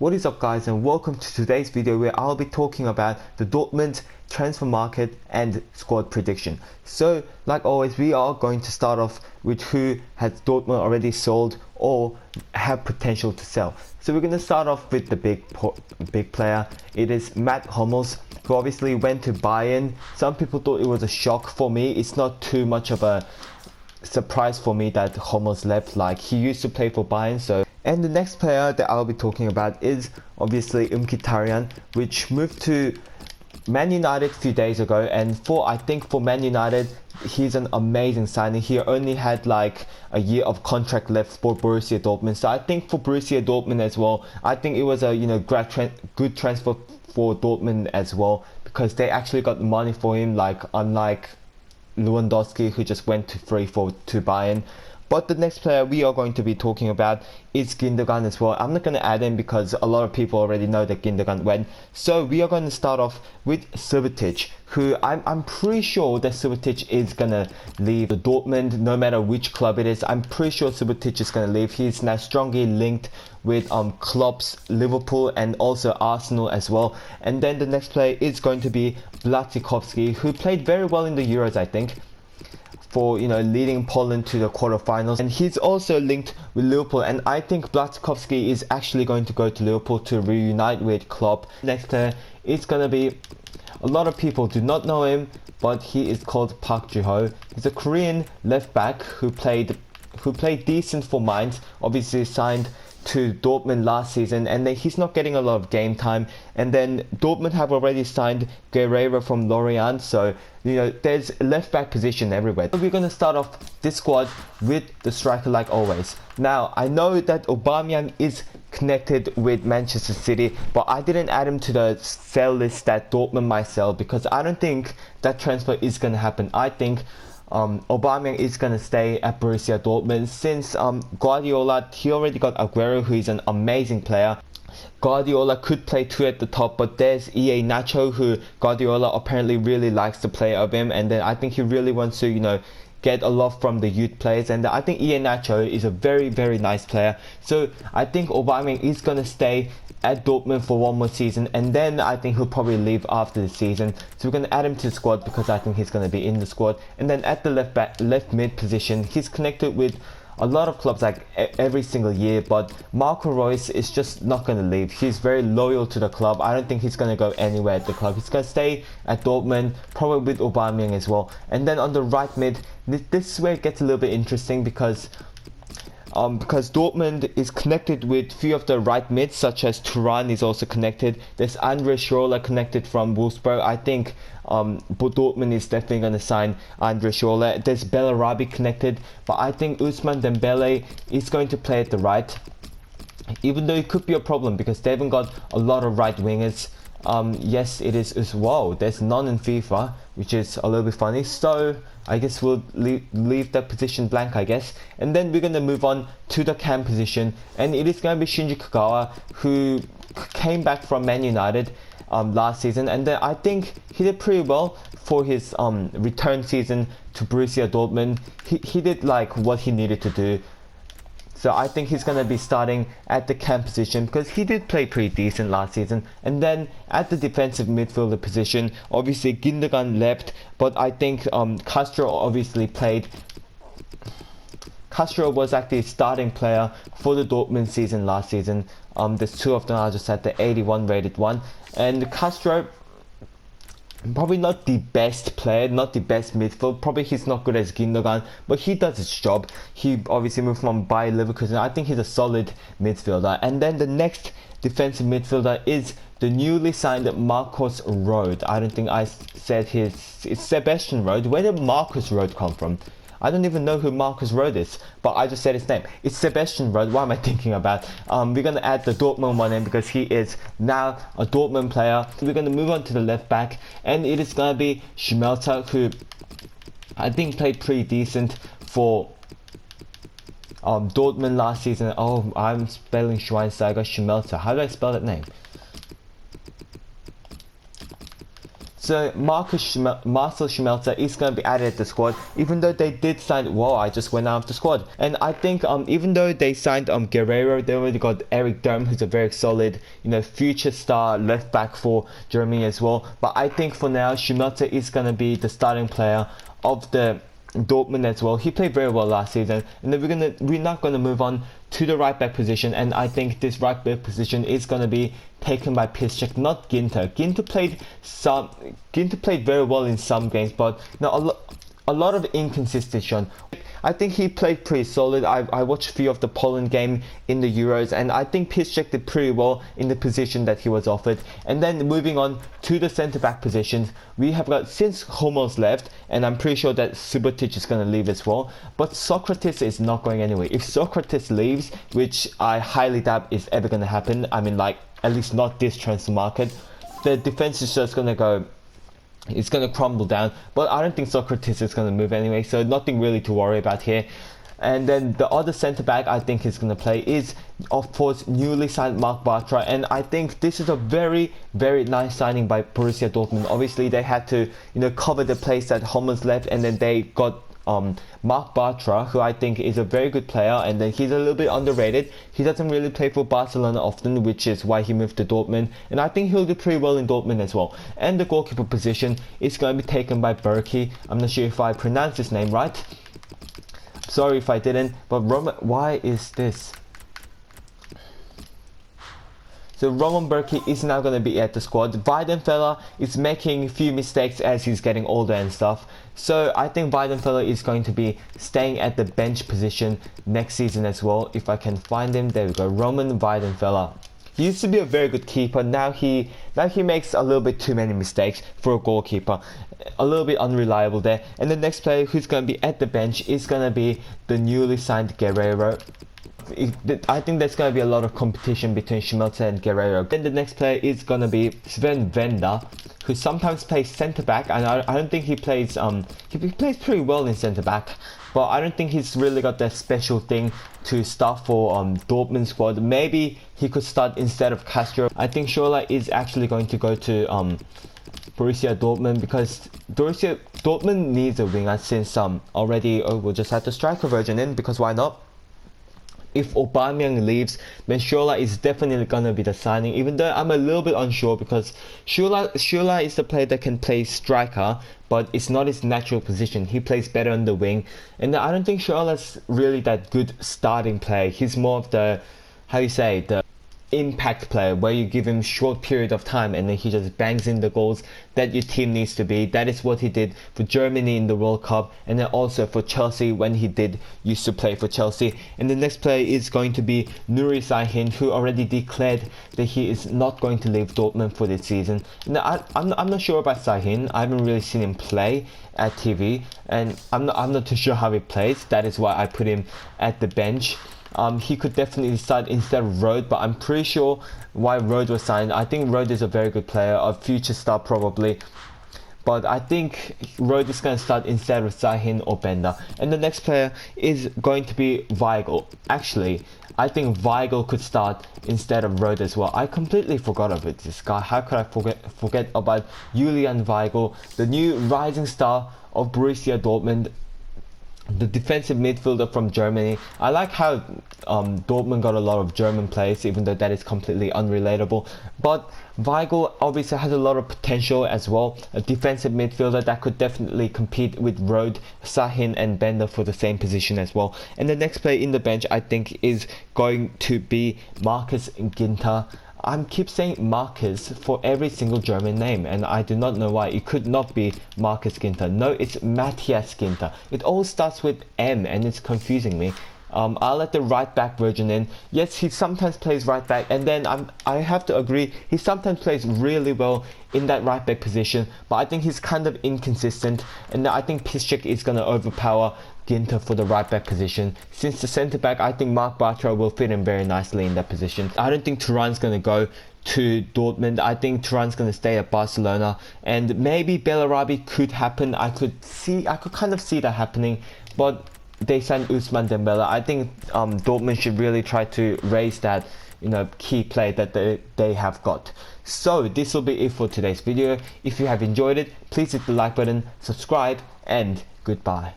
What is up guys, and welcome to today's video where I'll be talking about the Dortmund transfer market and squad prediction. So like always, we are going to start off with who has Dortmund already sold or have potential to sell. So we're going to start off with the big player. It is Mats Hummels, who obviously went to Bayern. Some people thought it was a shock. For me, it's not too much of a surprise for me that Hummels left. Like, he used to play for Bayern. So, and the next player that I'll be talking about is obviously Mkhitaryan, which moved to Man United a few days ago, and I think for Man United he's an amazing signing. He only had like a year of contract left for Borussia Dortmund, so I think for Borussia Dortmund as well, I think it was a good transfer for Dortmund as well, because they actually got money for him, like unlike Lewandowski, who just went to Bayern. But the next player we are going to be talking about is Gundogan as well. I'm not going to add him because a lot of people already know that Gundogan went. So we are going to start off with Subotic, who I'm pretty sure that Subotic is going to leave the Dortmund, no matter which club it is. I'm pretty sure Subotic is going to leave. He's now strongly linked with Klopp's Liverpool and also Arsenal as well. And then the next player is going to be Błaszczykowski, who played very well in the Euros, I think, for leading Poland to the quarterfinals, and he's also linked with Liverpool, and I think Błaszczykowski is actually going to go to Liverpool to reunite with Klopp. Next player is going to be, a lot of people do not know him, but he is called Park Ji-ho. He's a Korean left back who played decent for Mainz, obviously signed to Dortmund last season, and then he's not getting a lot of game time. And then Dortmund have already signed Guerreiro from Lorient, so there's left back position everywhere. So we're going to start off this squad with the striker like always. Now I know that Aubameyang is connected with Manchester City, but I didn't add him to the sell list that Dortmund might sell, because I don't think that transfer is going to happen. I think Aubameyang is going to stay at Borussia Dortmund, since Guardiola, he already got Aguero, who is an amazing player. Guardiola could play two at the top, but there's Nacho, who Guardiola apparently really likes to play of him, and then I think he really wants to get a lot from the youth players, and I think Nacho is a very, very nice player. So I think Aubameyang is going to stay at Dortmund for one more season, and then I think he'll probably leave after the season. So we're going to add him to the squad because I think he's going to be in the squad. And then at the left mid position, he's connected with a lot of clubs like every single year, but Marco Reus is just not going to leave. He's very loyal to the club. I don't think he's going to go anywhere at the club. He's going to stay at Dortmund, probably with Aubameyang as well. And then on the right mid, this is where it gets a little bit interesting, because Dortmund is connected with few of the right mids, such as Turan is also connected. There's Andre Schürrle connected from Wolfsburg. I think Dortmund is definitely going to sign Andre Schürrle. There's Bellarabi connected, but I think Ousmane Dembele is going to play at the right, even though it could be a problem because they haven't got a lot of right wingers. Yes, it is as well. There's none in FIFA, which is a little bit funny. So I guess we'll leave that position blank, I guess. And then we're going to move on to the cam position, and it is going to be Shinji Kagawa, who came back from Man United last season, and then I think he did pretty well for his return season to Borussia Dortmund. He did like what he needed to do. So I think he's going to be starting at the cam position because he did play pretty decent last season. And then at the defensive midfielder position, obviously Gundogan left, but I think Castro obviously played. Castro was actually a starting player for the Dortmund season last season. There's two of them. I just had the 81 rated one, and Castro, probably not the best player, not the best midfield. Probably he's not good as Gundogan, but he does his job. He obviously moved from Bayer Leverkusen. I think he's a solid midfielder. And then the next defensive midfielder is the newly signed Marcus Rode. I don't think I said it's Sebastian Rode. Where did Marcus Rode come from? I don't even know who Marcus Rode is, but I just said his name. It's Sebastian Rode. What am I thinking about? We're going to add the Dortmund one in because he is now a Dortmund player. We're going to move on to the left back, and it is going to be Schmelzer, who I think played pretty decent for Dortmund last season. Oh, I'm spelling Schweinsteiger, Schmelzer. How do I spell that name? So Marcel Schmelzer is going to be added at the squad, even though they did sign. Whoa, I just went out of the squad. And I think even though they signed Guerrero, they already got Eric Durm, who's a very solid, future star left back for Germany as well. But I think for now, Schmelzer is going to be the starting player of the Dortmund as well. He played very well last season, and then we're not gonna move on to the right back position, and I think this right back position is gonna be taken by Piszczek, not Ginter. Ginter played very well in some games, but a lot of inconsistency. I think he played pretty solid. I watched a few of the Poland game in the Euros, and I think Piszczek did pretty well in the position that he was offered. And then moving on to the centre-back positions, we have got, since Hummels left, and I'm pretty sure that Subotic is going to leave as well, but Socrates is not going anywhere. If Socrates leaves, which I highly doubt is ever going to happen, I mean, like, at least not this transfer market, the defense is just going to go, it's going to crumble down. But I don't think Socrates is going to move anyway, so nothing really to worry about here. And then the other centre back I think is going to play is, of course, newly signed Marc Bartra, and I think this is a very, very nice signing by Borussia Dortmund. Obviously they had to cover the place that Hummels left, and then they got Marc Bartra, who I think is a very good player, and then he's a little bit underrated. He doesn't really play for Barcelona often, which is why he moved to Dortmund, and I think he'll do pretty well in Dortmund as well. And the goalkeeper position is going to be taken by Berkey. I'm not sure if I pronounced his name right. Sorry if I didn't, but why is this? So Roman Berkey is now going to be at the squad. Weidenfeller is making a few mistakes as he's getting older and stuff. So I think Weidenfeller is going to be staying at the bench position next season as well. If I can find him, there we go. Roman Weidenfeller. He used to be a very good keeper. Now he makes a little bit too many mistakes for a goalkeeper. A little bit unreliable there. And the next player who's going to be at the bench is going to be the newly signed Guerrero. I think there's going to be a lot of competition between Schmelzer and Guerrero. Then the next player is going to be Sven Wender, who sometimes plays centre back, and I don't think he plays he plays pretty well in centre back, but I don't think he's really got that special thing to start for Dortmund squad. Maybe he could start instead of Castro. I think Scholler is actually going to go to Borussia Dortmund, because Borussia Dortmund needs a winger, since already we'll just have the striker version in, because why not? If Aubameyang leaves, then Scholler is definitely going to be the signing, even though I'm a little bit unsure, because Scholler is the player that can play striker, but it's not his natural position. He plays better on the wing, and I don't think Scholler's really that good starting player. He's more of the, the impact player, where you give him short period of time and then he just bangs in the goals that your team needs to be. That is what he did for Germany in the World Cup, and then also for Chelsea when he used to play for Chelsea. And the next player is going to be Nuri Sahin, who already declared that he is not going to leave Dortmund for this season. And I'm not sure about Sahin. I haven't really seen him play at TV, and I'm not too sure how he plays. That is why I put him at the bench. He could definitely start instead of Rode, but I'm pretty sure why Rode was signed. I think Rode is a very good player, a future star probably, but I think Rode is going to start instead of Sahin or Bender. And the next player is going to be Weigl. Actually, I think Weigl could start instead of Rode as well. I completely forgot about this guy. How could I forget about Julian Weigl, the new rising star of Borussia Dortmund, the defensive midfielder from Germany. I like how Dortmund got a lot of German players, even though that is completely unrelatable. But Weigl obviously has a lot of potential as well. A defensive midfielder that could definitely compete with Rode, Sahin and Bender for the same position as well. And the next player in the bench I think is going to be Marcus Ginter. I keep saying Marcus for every single German name, and I do not know why. It could not be Marcus Ginter. No, it's Matthias Ginter. It all starts with M, and it's confusing me. I'll let the right back version in. Yes, he sometimes plays right back, and then I have to agree, he sometimes plays really well in that right back position, but I think he's kind of inconsistent, and I think Piszczek is going to overpower Ginter for the right back position. Since the centre back, I think Marc Bartra will fit in very nicely in that position. I don't think Thuram's going to go to Dortmund. I think Thuram's going to stay at Barcelona, and maybe Bellarabi could happen. I could kind of see that happening, but they signed Ousmane Dembele. I think Dortmund should really try to raise that key player that they have got. So this will be it for today's video. If you have enjoyed it, please hit the like button, subscribe, and goodbye.